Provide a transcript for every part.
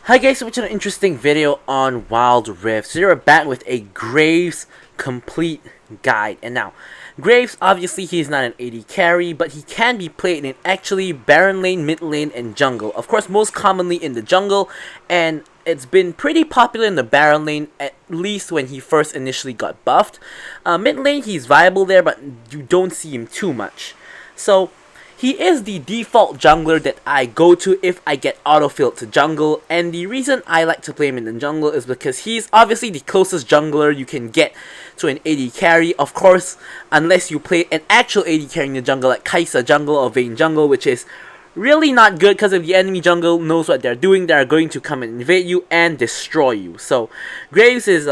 Hi guys, so it's an interesting video on Wild Rift. So we're back with a Graves complete guide. And now, Graves, obviously he's not an AD carry, but he can be played in actually Baron lane, mid lane, and jungle. Of course, most commonly in the jungle, and it's been pretty popular in the Baron lane, at least when he first initially got buffed. Mid lane, he's viable there, but you don't see him too much. So, he is the default jungler that I go to if I get autofilled to jungle, and the reason I like to play him in the jungle is because he's obviously the closest jungler you can get to an AD carry. Of course, unless you play an actual AD carry in the jungle like Kai'Sa jungle or Vayne jungle, which is really not good because if the enemy jungle knows what they're doing, they're going to come and invade you and destroy you. So Graves is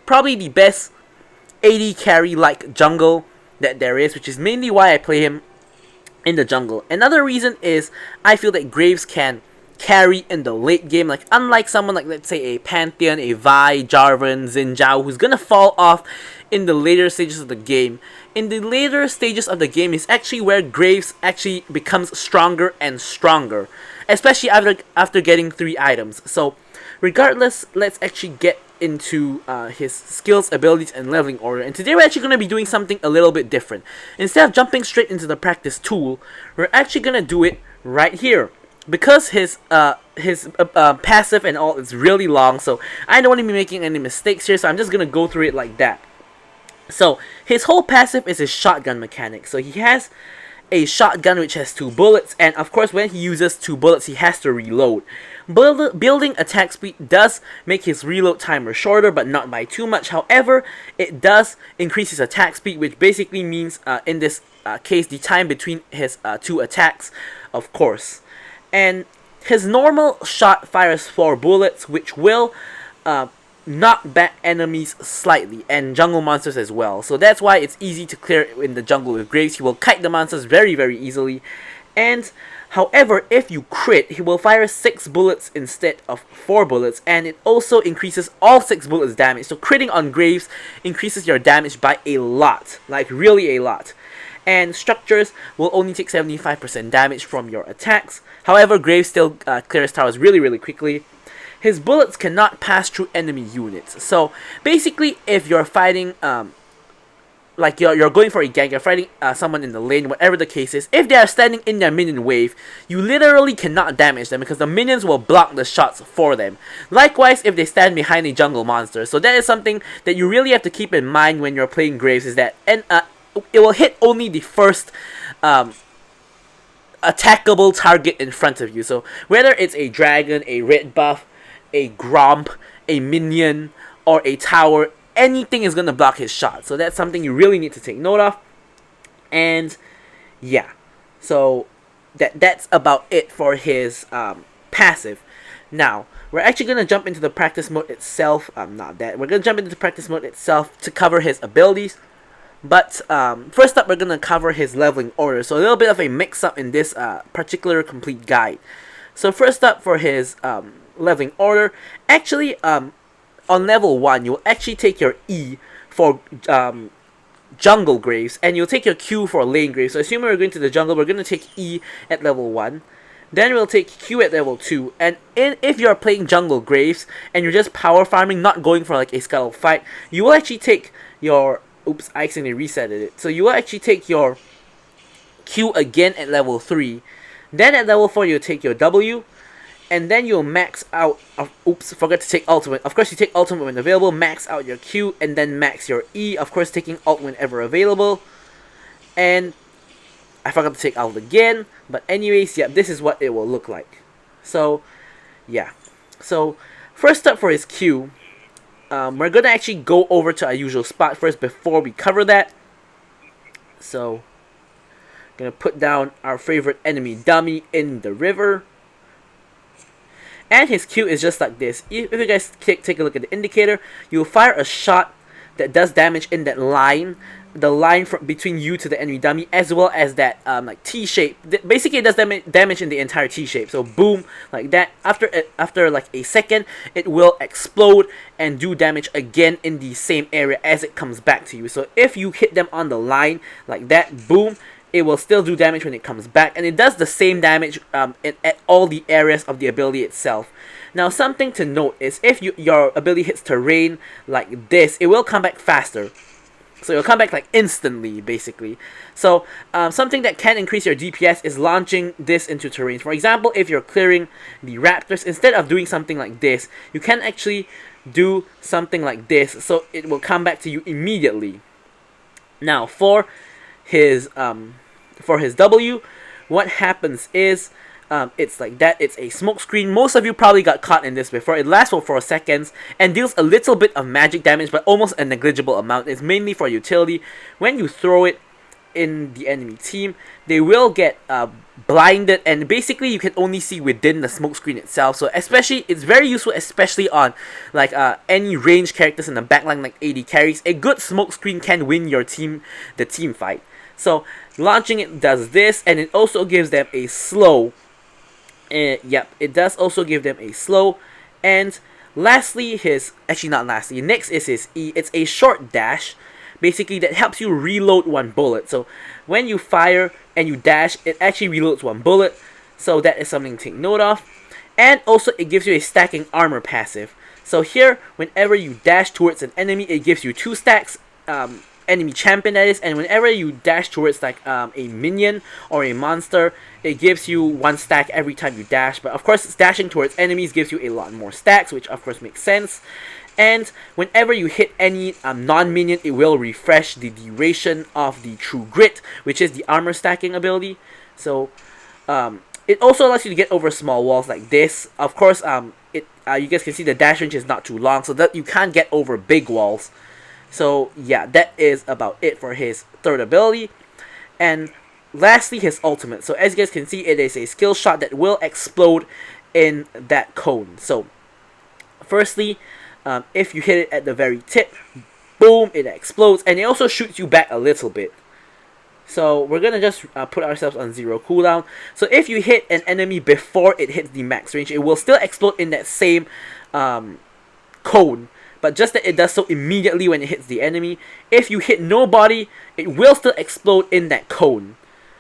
probably the best AD carry like jungle that there is, which is mainly why I play him in the jungle. Another reason is I feel that Graves can carry in the late game, like unlike someone like, let's say, a Pantheon, a Vi, Jarvan, Xin Zhao, who's gonna fall off in the later stages of the game. In the later stages of the game is actually where Graves actually becomes stronger and stronger, especially after getting 3 items. So regardless, let's actually get into his skills, abilities, and leveling order. And today we're actually going to be doing something a little bit different. Instead of jumping straight into the practice tool, we're actually going to do it right here. Because his passive and all is really long, so I don't want to be making any mistakes here, so I'm just going to go through it like that. So his whole passive is his shotgun mechanic. So he has a shotgun which has 2 bullets, and of course when he uses 2 bullets he has to reload. Building attack speed does make his reload timer shorter, but not by too much. However, it does increase his attack speed, which basically means in this case the time between his 2 attacks, of course. And his normal shot fires 4 bullets, which will knock back enemies slightly, and jungle monsters as well. So that's why it's easy to clear in the jungle with Graves. He will kite the monsters very easily. And however, if you crit, he will fire 6 bullets instead of 4 bullets, and it also increases all 6 bullets damage. So critting on Graves increases your damage by a lot, like really a lot. And structures will only take 75% damage from your attacks. However, Graves still clears towers really quickly. His bullets cannot pass through enemy units. So basically, if you're fighting like you're going for a gank, you're fighting someone in the lane, whatever the case is, if they are standing in their minion wave, you literally cannot damage them because the minions will block the shots for them. Likewise, if they stand behind a jungle monster. So that is something that you really have to keep in mind when you're playing Graves, is that it will hit only the first attackable target in front of you. So whether it's a dragon, a red buff, a gromp, a minion, or a tower, anything is going to block his shot. So that's something you really need to take note of. And yeah, so that's about it for his passive. Now, we're actually going to jump into the practice mode itself. We're going to jump into the practice mode itself to cover his abilities. But first up, we're going to cover his leveling order. So a little bit of a mix-up in this particular complete guide. So first up for his leveling order, actually on level 1, you'll actually take your E for jungle Graves, and you'll take your Q for lane Graves. So assuming we're going to the jungle, we're going to take E at level 1. Then we'll take Q at level 2. And if you're playing jungle Graves, and you're just power farming, not going for like a scuttle fight, you will actually take your... Oops, I accidentally resetted it. So you will actually take your Q again at level 3. Then at level 4, you'll take your W. And then you'll max out... oops, forgot to take ultimate. Of course, you take ultimate when available, max out your Q, and then max your E. Of course, taking ult whenever available. And I forgot to take ult again. But anyways, yeah, this is what it will look like. So, yeah. So, first up for his Q, we're going to actually go over to our usual spot first before we cover that. So, going to put down our favorite enemy dummy in the river. And his Q is just like this. If you guys take a look at the indicator, you'll fire a shot that does damage in that line, the line from between you to the enemy dummy, as well as that like T shape. Basically, it does damage in the entire T shape. So boom, like that. After like a second, it will explode and do damage again in the same area as it comes back to you. So if you hit them on the line like that, boom, it will still do damage when it comes back, and it does the same damage at all the areas of the ability itself. Now, something to note is if your ability hits terrain like this, it will come back faster. So it'll come back like instantly, basically. So something that can increase your DPS is launching this into terrain. For example, if you're clearing the raptors, instead of doing something like this, you can actually do something like this, so it will come back to you immediately. Now, for his W, what happens is it's like that. It's a smoke screen. Most of you probably got caught in this before. It lasts for 4 seconds and deals a little bit of magic damage, but almost a negligible amount. It's mainly for utility. When you throw it in the enemy team, they will get blinded, and basically you can only see within the smoke screen itself. So especially, it's very useful, especially on like any ranged characters in the backline like AD carries. A good smoke screen can win your team the team fight. So launching it does this, and it also gives them a slow. Yep, it does also give them a slow. And lastly, next is his E. It's a short dash, basically, that helps you reload 1 bullet. So when you fire and you dash, it actually reloads 1 bullet. So that is something to take note of. And also, it gives you a stacking armor passive. So here, whenever you dash towards an enemy, it gives you 2 stacks. Enemy champion, that is, and whenever you dash towards like a minion or a monster, it gives you 1 stack every time you dash. But of course, dashing towards enemies gives you a lot more stacks, which of course makes sense. And whenever you hit any non-minion, it will refresh the duration of the True Grit, which is the armor stacking ability. So it also allows you to get over small walls like this. Of course, you guys can see the dash range is not too long, so that you can't get over big walls. So yeah, that is about it for his third ability. And lastly, his ultimate. So as you guys can see, it is a skill shot that will explode in that cone. So firstly, if you hit it at the very tip, boom, it explodes, and it also shoots you back a little bit. So we're gonna just put ourselves on 0 cooldown. So if you hit an enemy before it hits the max range, it will still explode in that same cone. But just that it does so immediately when it hits the enemy. If you hit nobody, it will still explode in that cone.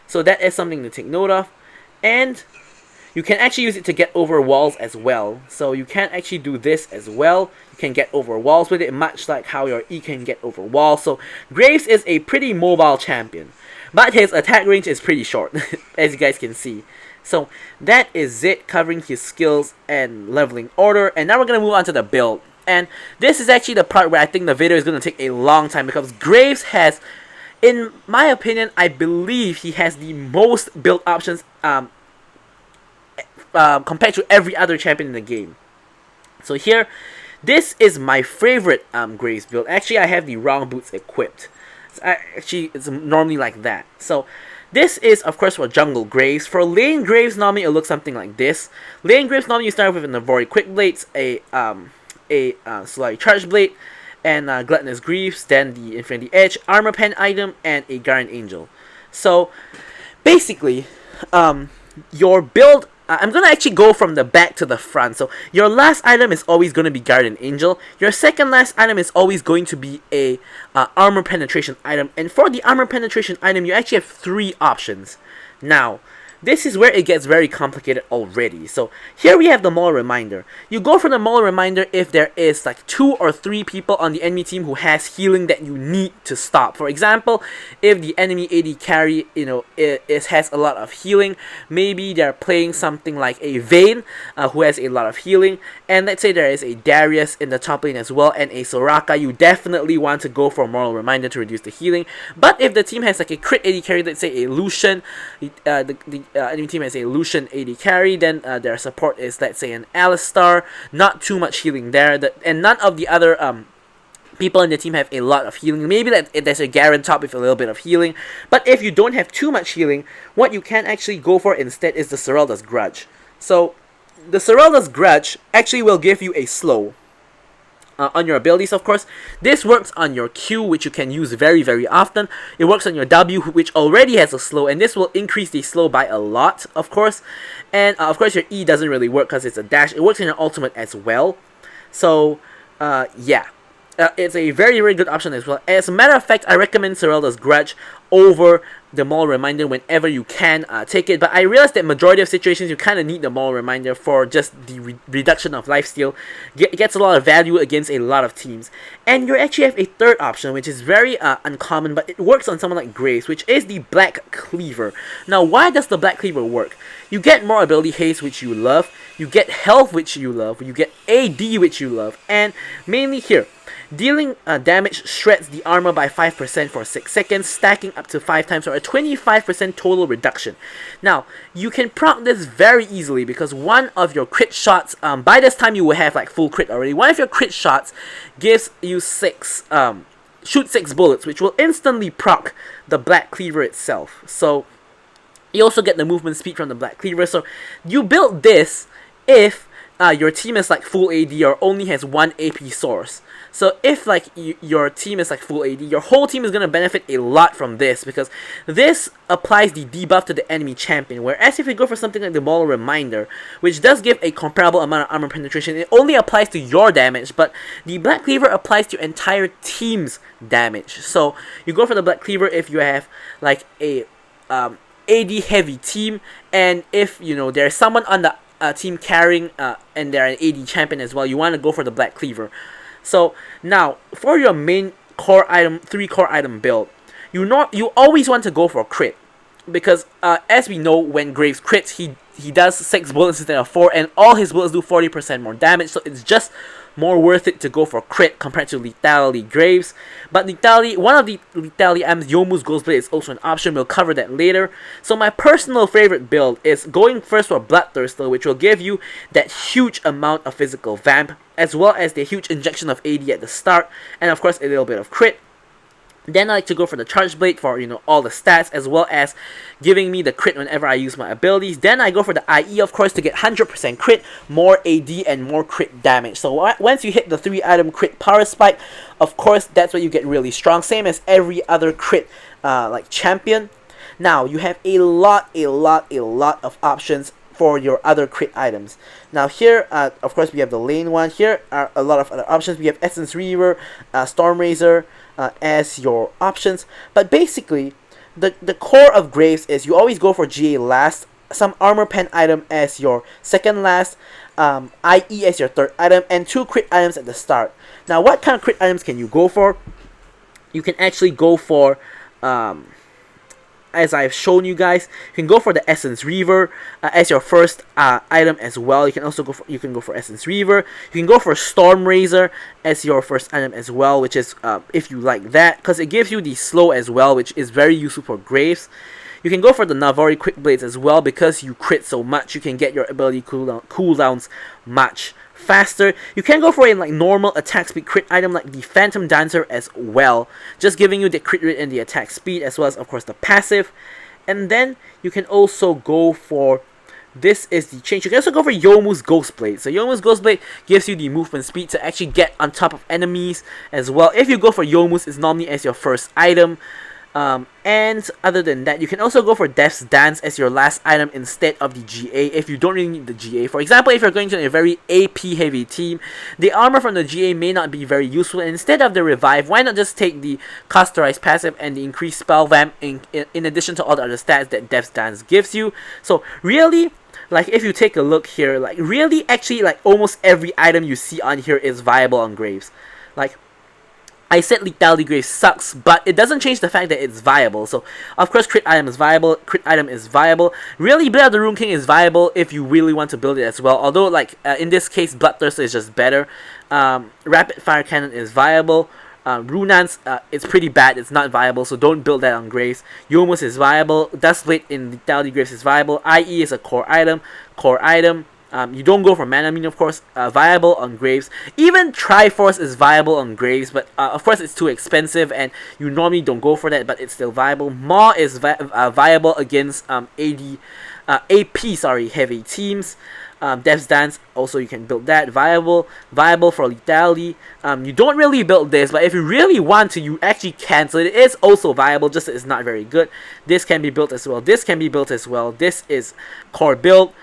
So that is something to take note of. And you can actually use it to get over walls as well. So you can actually do this as well. You can get over walls with it, much like how your E can get over walls. So Graves is a pretty mobile champion, but his attack range is pretty short, as you guys can see. So that is it, covering his skills and leveling order. And now we're going to move on to the build. And this is actually the part where I think the video is going to take a long time, because Graves has, in my opinion, I believe he has the most build options compared to every other champion in the game. So here, this is my favorite Graves build. Actually, I have the wrong boots equipped. It's normally like that. So this is, of course, for jungle Graves. For lane Graves, normally it looks something like this. Lane Graves, normally you start with an Navori Quick Blades, a Solari Charge Blade, and Gluttonous Greaves, then the Infinity Edge, Armor Pen item, and a Guardian Angel. So basically, your build, I'm going to actually go from the back to the front. So your last item is always going to be Guardian Angel. Your second last item is always going to be a Armor Penetration item. And for the Armor Penetration item, you actually have 3 options. Now, this is where it gets very complicated already. So here we have the Maul Reminder. You go for the Maul Reminder if there is like 2 or 3 people on the enemy team who has healing that you need to stop. For example, if the enemy AD carry, has a lot of healing, maybe they're playing something like a Vayne who has a lot of healing, and let's say there is a Darius in the top lane as well and a Soraka, you definitely want to go for a Maul Reminder to reduce the healing. But if the team has like a crit AD carry, let's say a Lucian, the enemy team has a Lucian AD carry, then their support is, let's say, an Alistar, not too much healing there, and none of the other people in the team have a lot of healing. Maybe there's a Garen top with a little bit of healing, but if you don't have too much healing, what you can actually go for instead is the Serelda's Grudge. So the Serelda's Grudge actually will give you a slow on your abilities, of course. This works on your Q, which you can use very, very often. It works on your W, which already has a slow, and this will increase the slow by a lot, of course. And of course, your E doesn't really work because it's a dash. It works in your ultimate as well. So, yeah. it's a very, very good option as well. As a matter of fact, I recommend Serelda's Grudge over the Maul Reminder whenever you can take it, but I realize that majority of situations you kind of need the Maul Reminder for just the reduction of lifesteal. It gets a lot of value against a lot of teams. And you actually have a third option, which is very uncommon, but it works on someone like Graves, which is the Black Cleaver. Now, why does the Black Cleaver work? You get more ability haste, which you love, you get health, which you love, you get AD, which you love, and mainly here, dealing damage shreds the armor by 5% for 6 seconds, stacking up to 5 times, or a 25% total reduction. Now, you can proc this very easily because one of your crit shots, by this time you will have like full crit already, one of your crit shots gives you 6, shoot 6 bullets, which will instantly proc the Black Cleaver itself. So, you also get the movement speed from the Black Cleaver, so you build this if your team is like full AD or only has 1 AP source. So if like your team is like full AD, your whole team is going to benefit a lot from this because this applies the debuff to the enemy champion. Whereas if you go for something like the Maul Reminder, which does give a comparable amount of armor penetration, it only applies to your damage, but the Black Cleaver applies to your entire team's damage. So you go for the Black Cleaver if you have like a AD heavy team, and if you know there's someone on the team carrying and they're an AD champion as well, you want to go for the Black Cleaver. So now for your main core item, 3 core item build, you always want to go for crit because as we know, when Graves crits, he does 6 bullets instead of 4, and all his bullets do 40% more damage. So it's just more worth it to go for crit compared to lethality Graves. But lethality, one of the lethality items, Youmuu's Ghostblade, is also an option. We'll cover that later. So my personal favorite build is going first for Bloodthirster, which will give you that huge amount of physical vamp, as well as the huge injection of AD at the start, and of course a little bit of crit. Then I like to go for the Charge Blade for, you know, all the stats, as well as giving me the crit whenever I use my abilities. Then I go for the IE, of course, to get 100% crit, more AD, and more crit damage. So once you hit the 3 item crit power spike, of course, that's where you get really strong. Same as every other crit, like champion. Now, you have a lot of options for your other crit items. Now here, of course, we have the lane one. Here are a lot of other options. We have Essence Reaver, Stormrazor, as your options, but basically the core of Graves is you always go for GA last, some armor pen item as your second last, IE as your third item, and 2 crit items at the start. Now what kind of crit items can you go for? You can actually go for as I've shown you guys, you can go for the Essence Reaver as your first item as well. You can also go for Essence Reaver. You can go for Stormrazor as your first item as well, which is if you like that, because it gives you the slow as well, which is very useful for Graves. You can go for the Navari Quick Blades as well, because you crit so much, you can get your ability cooldowns much faster. You can go for a like normal attack speed crit item like the Phantom Dancer as well, just giving you the crit rate and the attack speed, as well as of course the passive. And then you can also go for, this is the change, you can also go for Youmuu's Ghostblade. So Youmuu's Ghostblade gives you the movement speed to actually get on top of enemies as well. If you go for Youmuu's, it's normally as your first item. And other than that, you can also go for Death's Dance as your last item instead of the GA if you don't really need the GA. For example, if you're going to a very AP heavy team, the armor from the GA may not be very useful. Instead of the revive, why not just take the Cauterize passive and the increased spell vamp in addition to all the other stats that Death's Dance gives you. So really, like if you take a look here, like really actually like almost every item you see on here is viable on Graves. Like I said lethality Graves sucks, but it doesn't change the fact that it's viable. So, of course, crit item is viable. Crit item is viable. Really, Blade of the Rune King is viable if you really want to build it as well. Although, like, in this case, Bloodthirster is just better. Rapid Fire Cannon is viable. Runance, it's pretty bad. It's not viable, so don't build that on Graves. Youmuu's is viable. Dustblade in lethality Graves is viable. IE is a core item. You don't go for Manamine, of course, viable on Graves. Even Triforce is viable on Graves, but of course it's too expensive and you normally don't go for that, but it's still viable. Maw is viable against AP heavy teams. Death's Dance, also you can build that, viable for lethality. You don't really build this, but if you really want to, you actually can. So it is also viable, just that it's not very good. This can be built as well. This can be built as well. This is core build.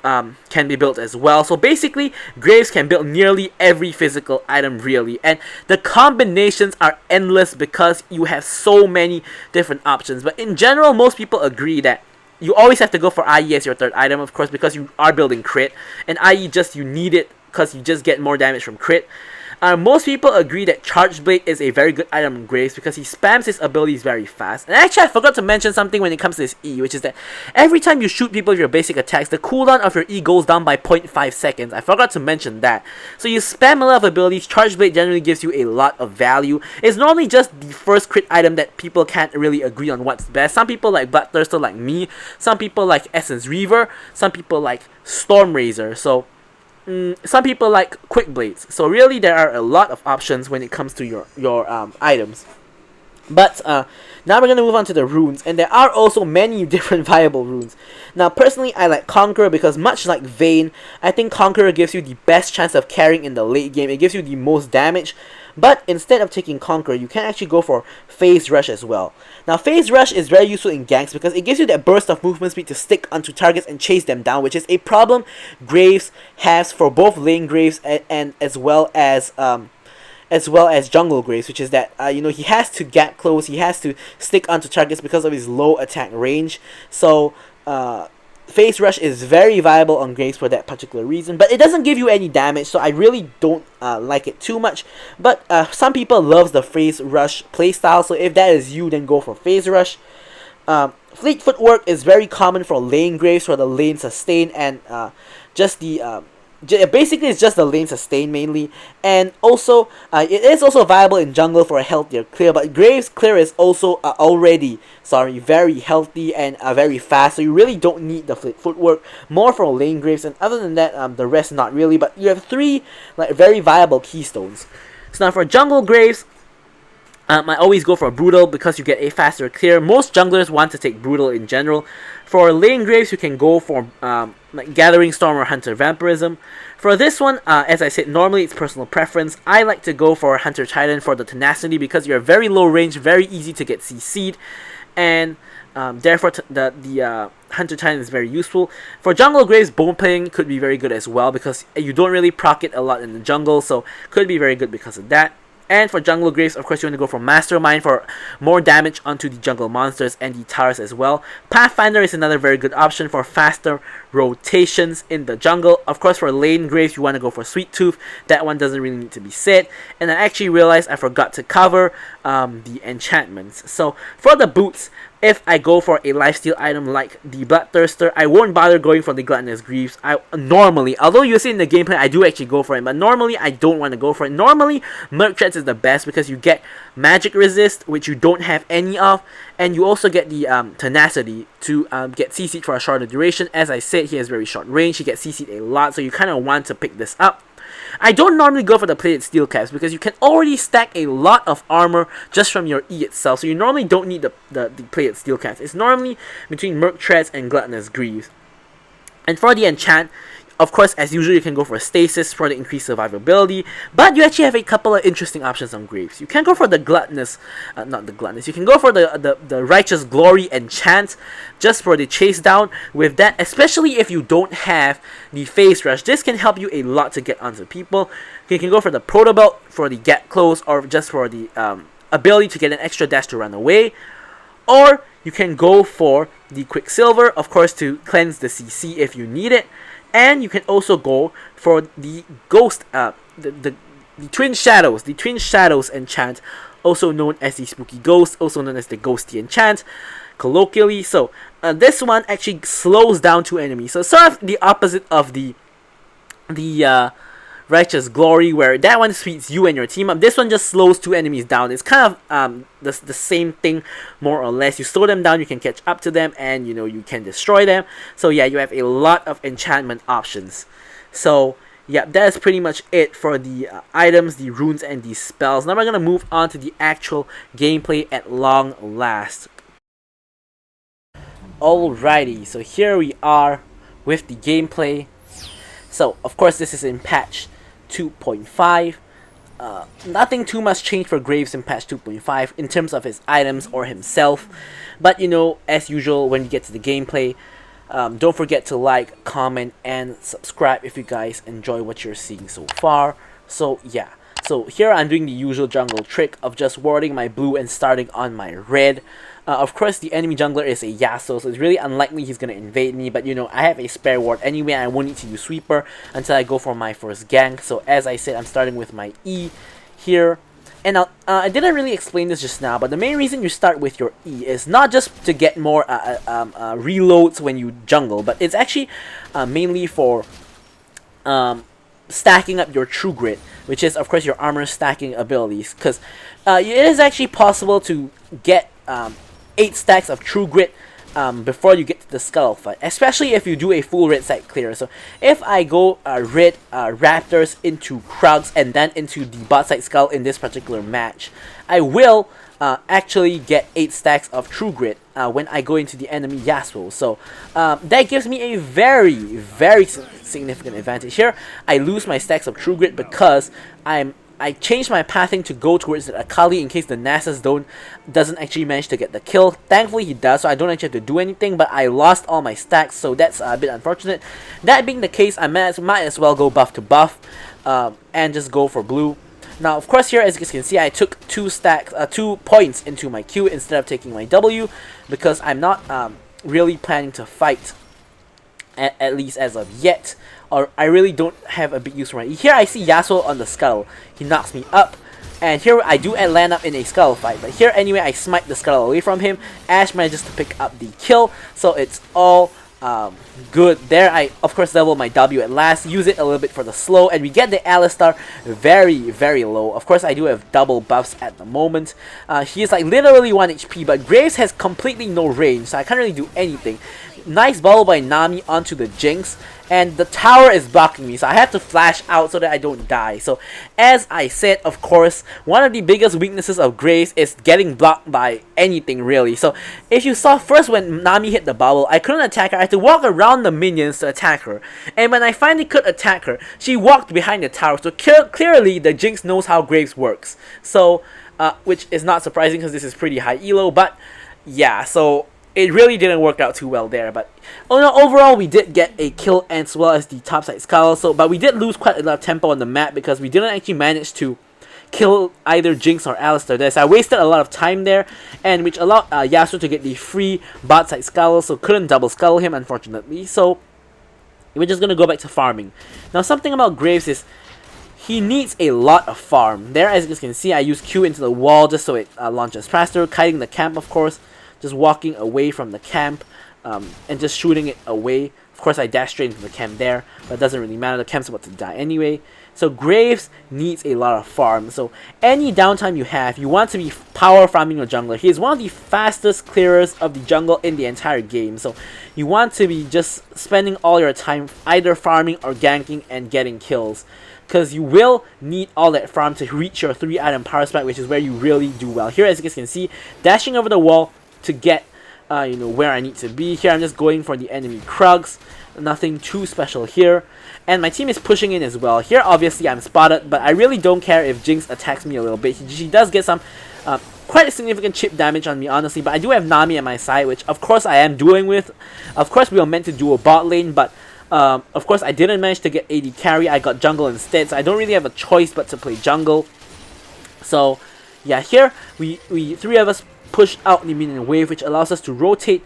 can be built as well. So basically, Graves can build nearly every physical item really, and the combinations are endless because you have so many different options. But in general, most people agree that you always have to go for IE as your third item, of course, because you are building crit, and IE just you need it because you just get more damage from crit. Most people agree that Charge Blade is a very good item on Graves because he spams his abilities very fast. And actually, I forgot to mention something when it comes to his E, which is that every time you shoot people with your basic attacks, the cooldown of your E goes down by 0.5 seconds. I forgot to mention that. So you spam a lot of abilities. Charge Blade generally gives you a lot of value. It's normally just the first crit item that people can't really agree on what's best. Some people like Bloodthirster like me. Some people like Essence Reaver. Some people like Storm Razor. So some people like Quick Blades. So really, there are a lot of options when it comes to your items. But now we're going to move on to the runes, and there are also many different viable runes. Now personally, I like Conqueror because much like Vayne, I think Conqueror gives you the best chance of carrying in the late game. It gives you the most damage. But instead of taking Conqueror, you can actually go for Phase Rush as well. Now Phase Rush is very useful in ganks because it gives you that burst of movement speed to stick onto targets and chase them down, which is a problem Graves has for both lane Graves and as well as jungle Graves, which is that he has to gap close, he has to stick onto targets because of his low attack range. So Phase Rush is very viable on Graves for that particular reason, but it doesn't give you any damage, so I really don't like it too much. But some people love the Phase Rush playstyle, so if that is you, then go for Phase Rush. Fleet Footwork is very common for lane Graves for the lane sustain, and basically it's just the lane sustain mainly, and also it is also viable in jungle for a healthier clear, but Graves clear is also already very healthy and very fast, so you really don't need the Fleet Footwork, more for lane Graves, and other than that the rest not really. But you have three very viable keystones. So now for jungle Graves, I always go for Brutal because you get a faster clear. Most junglers want to take Brutal in general. For lane Graves, you can go for Gathering Storm or Hunter Vampirism. For this one, as I said, normally it's personal preference. I like to go for Hunter Titan for the tenacity because you're very low range, very easy to get CC'd, and therefore the Hunter Titan is very useful. For jungle Graves, Bone Plating could be very good as well because you don't really proc it a lot in the jungle, so could be very good because of that. And for jungle Graves, of course, you want to go for Mastermind for more damage onto the jungle monsters and the towers as well. Pathfinder is another very good option for faster rotations in the jungle. Of course, for lane Graves, you want to go for Sweet Tooth. That one doesn't really need to be said. And I actually realized I forgot to cover the enchantments. So for the boots, if I go for a lifesteal item like the Bloodthirster, I won't bother going for the Gluttonous Greaves. Normally, although you see in the gameplay, I do actually go for it, but normally I don't want to go for it. Normally, Merc Treads is the best because you get magic resist, which you don't have any of, and you also get the tenacity to get CC'd for a shorter duration. As I said, he has very short range, he gets CC'd a lot, so you kind of want to pick this up. I don't normally go for the plated steel caps because you can already stack a lot of armor just from your E itself, so you normally don't need the plated steel caps. It's normally between Merc Treads and Gluttonous Greaves. And for the enchant, of course, as usual, you can go for Stasis for the increased survivability, but you actually have a couple of interesting options on Graves. You can go for the Gluttonous, you can go for the Righteous Glory enchant just for the chase down. With that, especially if you don't have the Phase Rush, this can help you a lot to get onto people. You can go for the Proto Belt for the Get Close, or just for the ability to get an extra dash to run away. Or you can go for the Quicksilver, of course, to cleanse the CC if you need it. And you can also go for the Ghost, the Twin Shadows enchant, also known as the Spooky Ghost, also known as the Ghosty enchant, colloquially. So this one actually slows down two enemies. So sort of the opposite of the Righteous Glory, where that one sweeps you and your team up. This one just slows two enemies down. It's kind of the same thing, more or less. You slow them down, you can catch up to them, and you can destroy them. So yeah, you have a lot of enchantment options. So yeah, that's pretty much it for the items, the runes, and the spells. Now we're gonna move on to the actual gameplay at long last. Alrighty, so here we are with the gameplay. So of course this is in patch 2.5. Nothing too much changed for Graves in patch 2.5 in terms of his items or himself, but as usual, when you get to the gameplay, don't forget to like, comment, and subscribe if you guys enjoy what you're seeing so far. So yeah, so here I'm doing the usual jungle trick of just warding my blue and starting on my red. Of course, the enemy jungler is a Yasuo, so it's really unlikely he's going to invade me, but you know, I have a spare ward anyway, and I won't need to use Sweeper until I go for my first gank. So as I said, I'm starting with my E here. And I didn't really explain this just now, but the main reason you start with your E is not just to get more reloads when you jungle, but it's actually mainly for stacking up your true grit, which is of course your armor stacking abilities, because it is actually possible to get 8 stacks of true grit before you get to the scuttle fight, especially if you do a full red side clear. So if I go red raptors into Krugs and then into the bot side scuttle in this particular match, I will actually get 8 stacks of true grit when I go into the enemy Yasuo. So that gives me a very significant advantage. Here I lose my stacks of true grit because I changed my pathing to go towards the Akali in case the Nasus doesn't actually manage to get the kill. Thankfully he does, so I don't actually have to do anything, but I lost all my stacks, so that's a bit unfortunate. That being the case, I might as well go buff to buff and just go for blue. Now of course here, as you can see, I took 2 points into my Q instead of taking my W, because I'm not really planning to fight, at least as of yet, or I really don't have a big use for my E. Here I see Yasuo on the scuttle, he knocks me up, and here I do land up in a scuttle fight, but here anyway I smite the scuttle away from him. Ashe manages to pick up the kill, so it's all good. There I of course level my W at last, use it a little bit for the slow, and we get the Alistar very low. Of course I do have double buffs at the moment. He is like literally 1 HP, but Graves has completely no range, so I can't really do anything. Nice bubble by Nami onto the Jinx, and the tower is blocking me, so I have to flash out so that I don't die. So as I said, of course, one of the biggest weaknesses of Graves is getting blocked by anything really. So if you saw first when Nami hit the bubble, I couldn't attack her. I had to walk around the minions to attack her, and when I finally could attack her, she walked behind the tower. So clearly the Jinx knows how Graves works, so which is not surprising because this is pretty high elo. But yeah, so it really didn't work out too well there, but overall we did get a kill as well as the topside scuttle. So, but we did lose quite a lot of tempo on the map because we didn't actually manage to kill either Jinx or Alistar there. So I wasted a lot of time there, and which allowed Yasuo to get the free bot side scuttle, so couldn't double scuttle him unfortunately. So we're just gonna go back to farming. Now something about Graves is he needs a lot of farm. There, as you can see, I use Q into the wall just so it launches faster, kiting the camp of course. Just walking away from the camp and just shooting it away. Of course I dash straight into the camp there, but it doesn't really matter, the camp's about to die anyway. So Graves needs a lot of farm. So any downtime you have, you want to be power farming your jungler. He is one of the fastest clearers of the jungle in the entire game. So you want to be just spending all your time either farming or ganking and getting kills, because you will need all that farm to reach your 3-item power spike, which is where you really do well. Here, as you guys can see, dashing over the wall to get where I need to be. Here I'm just going for the enemy Krugs, nothing too special here, and my team is pushing in as well. Here obviously I'm spotted, but I really don't care if Jinx attacks me a little bit. She does get some quite a significant chip damage on me honestly, but I do have Nami at my side, which of course I am dealing with. Of course we were meant to do a bot lane, but of course I didn't manage to get AD carry. I got jungle instead, so I don't really have a choice but to play jungle. So yeah, here we 3 of us push out the minion wave, which allows us to rotate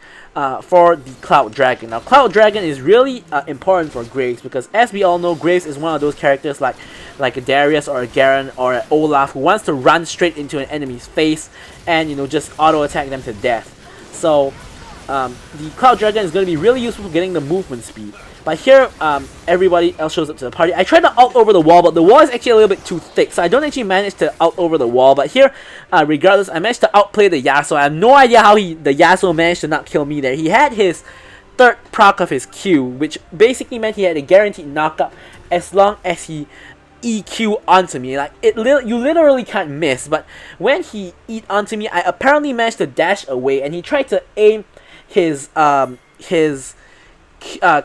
for the Cloud Dragon. Now Cloud Dragon is really important for Graves, because as we all know, Graves is one of those characters like a Darius or a Garen or an Olaf who wants to run straight into an enemy's face and just auto attack them to death. So the Cloud Dragon is going to be really useful for getting the movement speed. But here, everybody else shows up to the party. I tried to out over the wall, but the wall is actually a little bit too thick, so I don't actually manage to out over the wall. But here, regardless, I managed to outplay the Yasuo. I have no idea how the Yasuo managed to not kill me there. He had his 3rd proc of his Q, which basically meant he had a guaranteed knockup as long as he EQ onto me. Like you literally can't miss. But when he eat onto me, I apparently managed to dash away, and he tried to aim his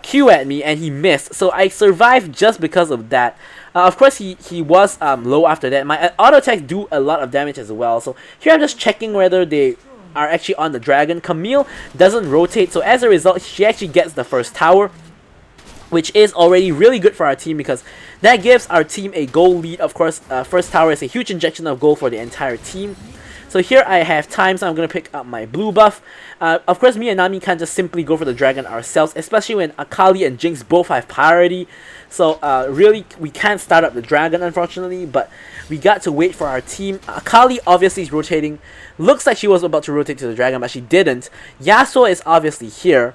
Q at me, and he missed, so I survived just because of that. Of course he was low after that. My auto attacks do a lot of damage as well, so here I'm just checking whether they are actually on the dragon. Camille doesn't rotate, so as a result she actually gets the first tower. which is already really good for our team because that gives our team a goal lead. Of course, first tower is a huge injection of gold for the entire team. So here I have time, so I'm going to pick up my blue buff. Of course, me and Nami can't just simply go for the dragon ourselves, especially when Akali and Jinx both have priority. So really, we can't start up the dragon, unfortunately, but we got to wait for our team. Akali obviously is rotating. Looks like she was about to rotate to the dragon, but she didn't. Yasuo is obviously here.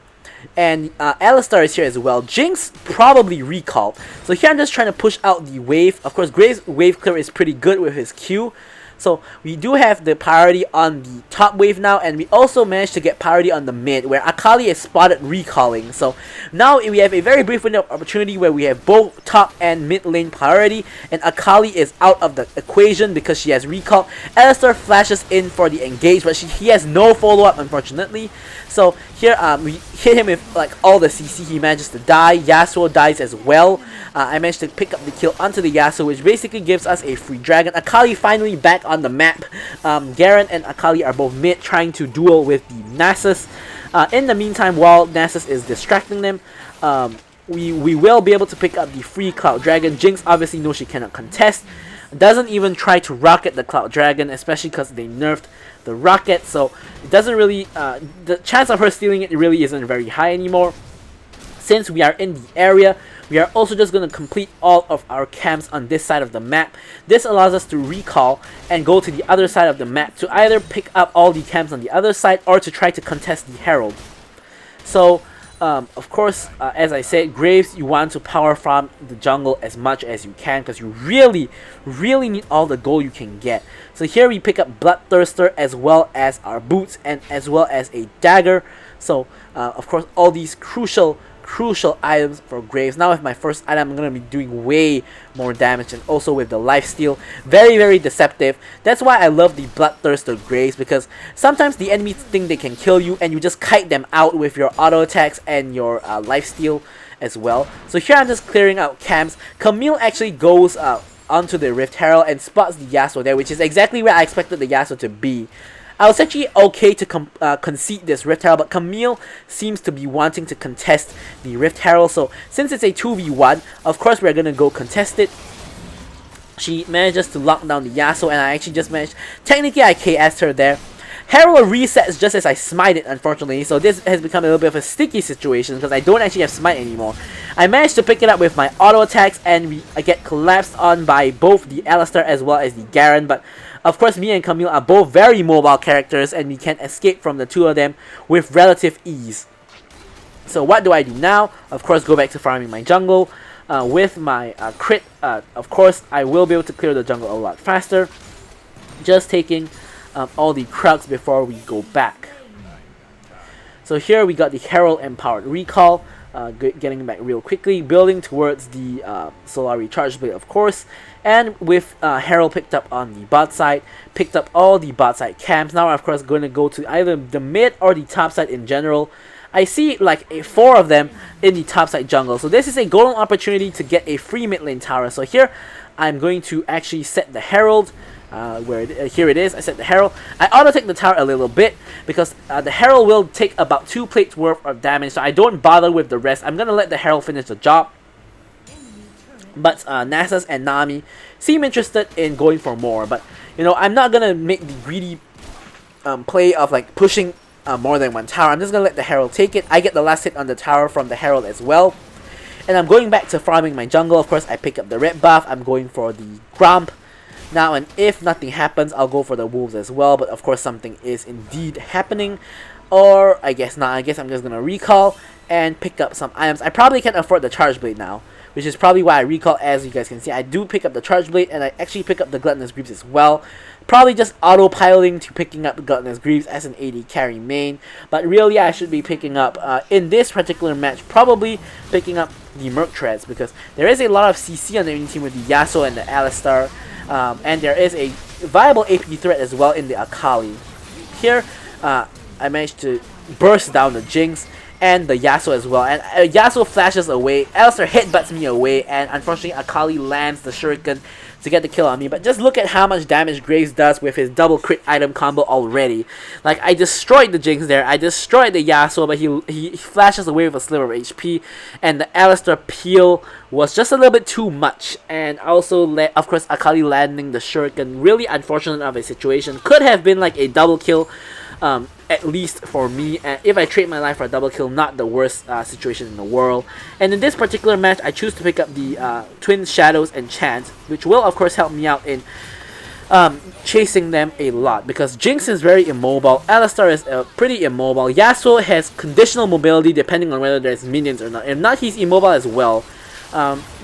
And Alistar is here as well. Jinx probably recalled. So here I'm just trying to push out the wave. Of course, Graves' wave clear is pretty good with his Q. So we do have the priority on the top wave now, and we also managed to get priority on the mid, where Akali is spotted recalling. So now we have a very brief window of opportunity where we have both top and mid lane priority, and Akali is out of the equation because she has recalled. Alistar flashes in for the engage, but he has no follow-up, unfortunately. So here we hit him with like all the CC. He manages to die. Yasuo dies as well. I managed to pick up the kill onto the Yasuo, which basically gives us a free dragon. Akali finally back on the map. Garen and Akali are both mid, trying to duel with the Nasus. In the meantime, while Nasus is distracting them, we will be able to pick up the free Cloud Dragon. Jinx obviously knows she cannot contest. Doesn't even try to rocket the Cloud Dragon, especially because they nerfed the rocket. So it doesn't really, the chance of her stealing it really isn't very high anymore. Since we are in the area, we are also just going to complete all of our camps on this side of the map. This allows us to recall and go to the other side of the map to either pick up all the camps on the other side or to try to contest the Herald. So, of course, as I said, Graves, you want to power farm the jungle as much as you can because you really, really need all the gold you can get. So here we pick up Bloodthirster as well as our boots and as well as a dagger. So, of course, all these crucial items for Graves. Now with my first item, I'm going to be doing way more damage, and also with the lifesteal, very, very deceptive. That's why I love the Bloodthirster Graves, because sometimes the enemies think they can kill you and you just kite them out with your auto attacks and your lifesteal as well. So here I'm just clearing out camps. Camille actually goes onto the Rift Herald and spots the Yasuo there, which is exactly where I expected the Yasuo to be. I was actually okay to concede this Rift Herald, but Camille seems to be wanting to contest the Rift Herald. So since it's a 2v1, of course we're going to go contest it. She manages to lock down the Yasuo, and I actually just managed, technically I KS'd her there. Herald resets just as I smite it, unfortunately, so this has become a little bit of a sticky situation because I don't actually have smite anymore. I managed to pick it up with my auto attacks, and I get collapsed on by both the Alistar as well as the Garen, but of course me and Camille are both very mobile characters and we can escape from the two of them with relative ease. So what do I do now? Of course, go back to farming my jungle. With my crit, of course I will be able to clear the jungle a lot faster. Just taking all the Krugs before we go back. So here we got the Herald Empowered Recall, getting back real quickly, building towards the Solari Charge Blade, of course, and with Herald picked up on the bot side, picked up all the bot side camps. Now of course going to go to either the mid or the top side in general. I see like 4 of them in the top side jungle, so this is a golden opportunity to get a free mid lane tower. So here I'm going to actually set the Herald. Here it is. I set the Herald. I auto take the tower a little bit because the Herald will take about 2 plates worth of damage, so I don't bother with the rest. I'm gonna let the Herald finish the job. But Nasus and Nami seem interested in going for more, but you know, I'm not gonna make the greedy play of like pushing more than 1 tower. I'm just gonna let the Herald take it. I get the last hit on the tower from the Herald as well. And I'm going back to farming my jungle. Of course, I pick up the red buff. I'm going for the Grump. Now, and if nothing happens, I'll go for the wolves as well, but of course something is indeed happening. Or, I guess not. I guess I'm just gonna recall and pick up some items. I probably can't afford the Charge Blade now, which is probably why I recall. As you guys can see, I do pick up the Charge Blade, and I actually pick up the Gluttonous Greaves as well. Probably just autopiloting to picking up the Gluttonous Greaves as an AD carry main, but really I should be picking up, in this particular match, probably picking up the Merc Treads, because there is a lot of CC on the enemy team with the Yasuo and the Alistar. And there is a viable AP threat as well in the Akali. Here, I managed to burst down the Jinx and the Yasuo as well. And Yasuo flashes away, Alistar headbutts me away, and unfortunately Akali lands the Shuriken to get the kill on me. But just look at how much damage Graves does with his double crit item combo already. Like, I destroyed the Jinx there, I destroyed the Yasuo, but he flashes away with a sliver of HP, and the Alistar peel was just a little bit too much. And also, of course, Akali landing the Shuriken, really unfortunate of a situation. Could have been like a double kill, at least for me, and if I trade my life for a double kill, not the worst situation in the world. And in this particular match, I choose to pick up the Twin Shadows Enchant, which will of course help me out in chasing them a lot, because Jinx is very immobile, Alistar is pretty immobile, Yasuo has conditional mobility depending on whether there's minions or not. If not, he's immobile as well.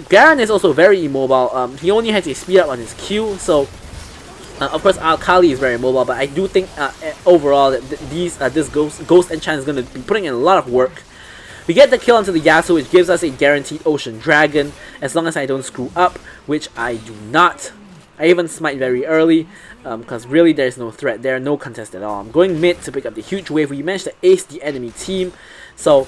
Garen is also very immobile. He only has a speed up on his Q, so of course, Akali is very mobile, but I do think overall that this Ghost Enchant is going to be putting in a lot of work. We get the kill onto the Yasuo, which gives us a guaranteed Ocean Dragon, as long as I don't screw up, which I do not. I even smite very early, because really there's no threat there, no contest at all. I'm going mid to pick up the huge wave. We managed to ace the enemy team, so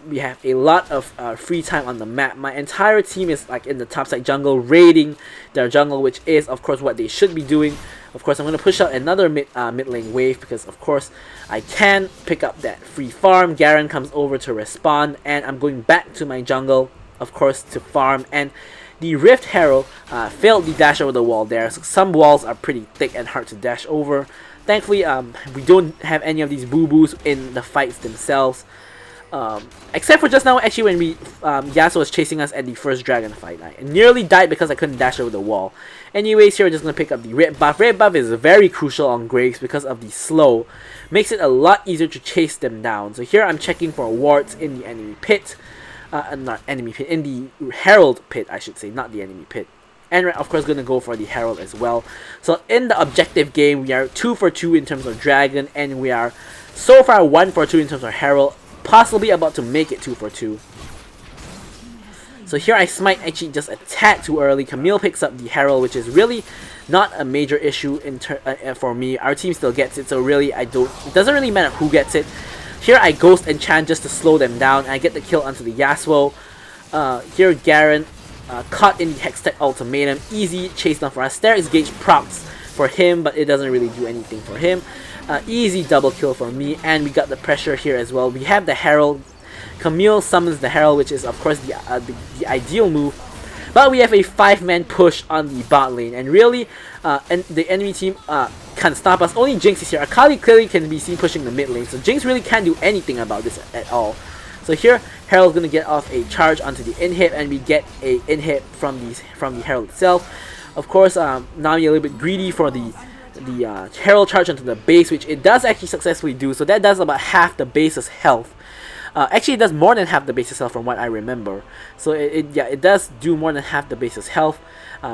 we have a lot of free time on the map. My entire team is like in the topside jungle, raiding their jungle, which is of course what they should be doing. Of course, I'm going to push out another mid lane wave, because of course I can pick up that free farm. Garen comes over to respawn, and I'm going back to my jungle, of course, to farm. And the Rift Herald failed the dash over the wall there, so some walls are pretty thick and hard to dash over. Thankfully, we don't have any of these boo-boos in the fights themselves. Except for just now, actually, when Yasuo was chasing us at the first dragon fight. I nearly died because I couldn't dash over the wall. Anyways, here we're just going to pick up the red buff. Red buff is very crucial on Graves because of the slow. Makes it a lot easier to chase them down. So here I'm checking for wards in the enemy pit. Not enemy pit, in the Herald pit, I should say, not the enemy pit. And we're of course going to go for the Herald as well. So in the objective game, we are 2 for 2 in terms of Dragon, and we are so far 1 for 2 in terms of Herald. Possibly about to make it 2 for 2. So here I smite actually just a tad too early. Camille picks up the Herald, which is really not a major issue for me. Our team still gets it, so really it doesn't really matter who gets it. Here I Ghost Enchant just to slow them down, and I get the kill onto the Yasuo. Here Garen caught in the Hextech Ultimatum, easy chase down for us. There is Gauge procs for him, but it doesn't really do anything for him. Easy double kill for me, and we got the pressure here as well. We have the Herald. Camille summons the Herald, which is of course the ideal move. But we have a 5-man push on the bot lane, and really, and the enemy team can't stop us. Only Jinx is here. Akali clearly can be seen pushing the mid lane, so Jinx really can't do anything about this at all. So here, Herald's gonna get off a charge onto the inhib, and we get a inhib from the Herald itself. Of course, now we're a little bit greedy for the Herald charge onto the base, which it does actually successfully do. So that does about half the base's health. Actually, it does more than half the base's health from what I remember. So it does do more than half the base's health.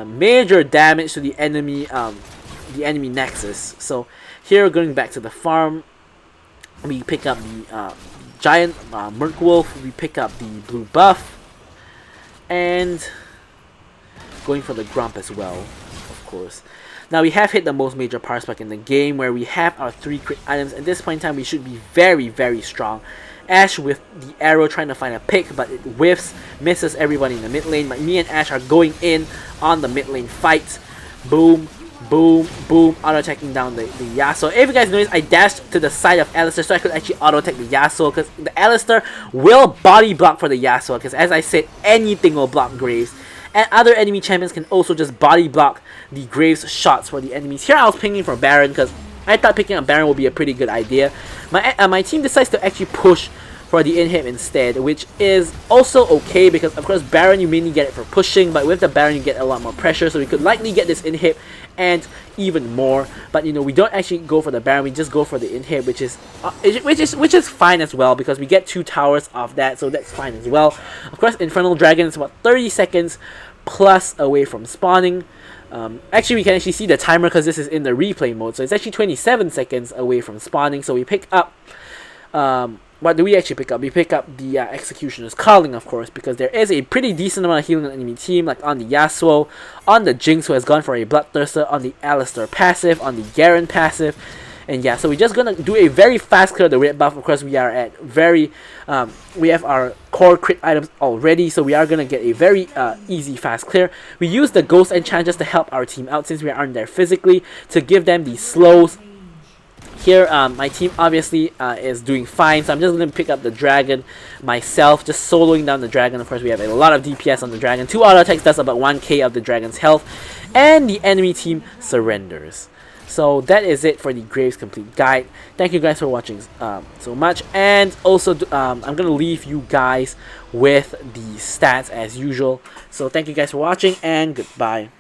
Major damage to the enemy nexus. So here, going back to the farm, we pick up the giant Merc Wolf. We pick up the blue buff, and going for the Grump as well, of course. Now we have hit the most major power spike in the game, where we have our 3 crit items. At this point in time, we should be very, very strong. Ash with the arrow trying to find a pick, but it whiffs, misses everybody in the mid lane. But me and Ash are going in on the mid lane fight. Boom, boom, boom, auto-attacking down the Yasuo. If you guys notice, I dashed to the side of Alistar so I could actually auto-attack the Yasuo, because the Alistar will body block for the Yasuo, because as I said, anything will block Graves. And other enemy champions can also just body block the Graves shots for the enemies. Here I was pinging for Baron, because I thought picking up Baron would be a pretty good idea. My team decides to actually push for the inhib instead, which is also okay, because of course Baron you mainly get it for pushing, but with the Baron you get a lot more pressure, so we could likely get this inhib and even more. But you know, we don't actually go for the Baron, we just go for the inhib, which is fine as well, because we get 2 towers off that, so that's fine as well. Of course, Infernal Dragon is about 30 seconds plus away from spawning. Actually, we can actually see the timer because this is in the replay mode, so it's actually 27 seconds away from spawning. So we pick up, what do we actually pick up? We pick up the Executioner's Calling, of course, because there is a pretty decent amount of healing on the enemy team, like on the Yasuo, on the Jinx who has gone for a Bloodthirster, on the Alistar passive, on the Garen passive, And yeah, so we're just gonna do a very fast clear of the red buff. Of course, we are at very we have our core crit items already, so we are gonna get a very easy fast clear. We use the ghost enchant just to help our team out since we aren't there physically, to give them the slows. Here, my team obviously is doing fine, so I'm just going to pick up the dragon myself, just soloing down the dragon. Of course, we have a lot of DPS on the dragon. 2 auto attacks does about 1k of the dragon's health, and the enemy team surrenders. So that is it for the Graves Complete Guide. Thank you guys for watching so much, and also I'm going to leave you guys with the stats as usual. So thank you guys for watching, and goodbye.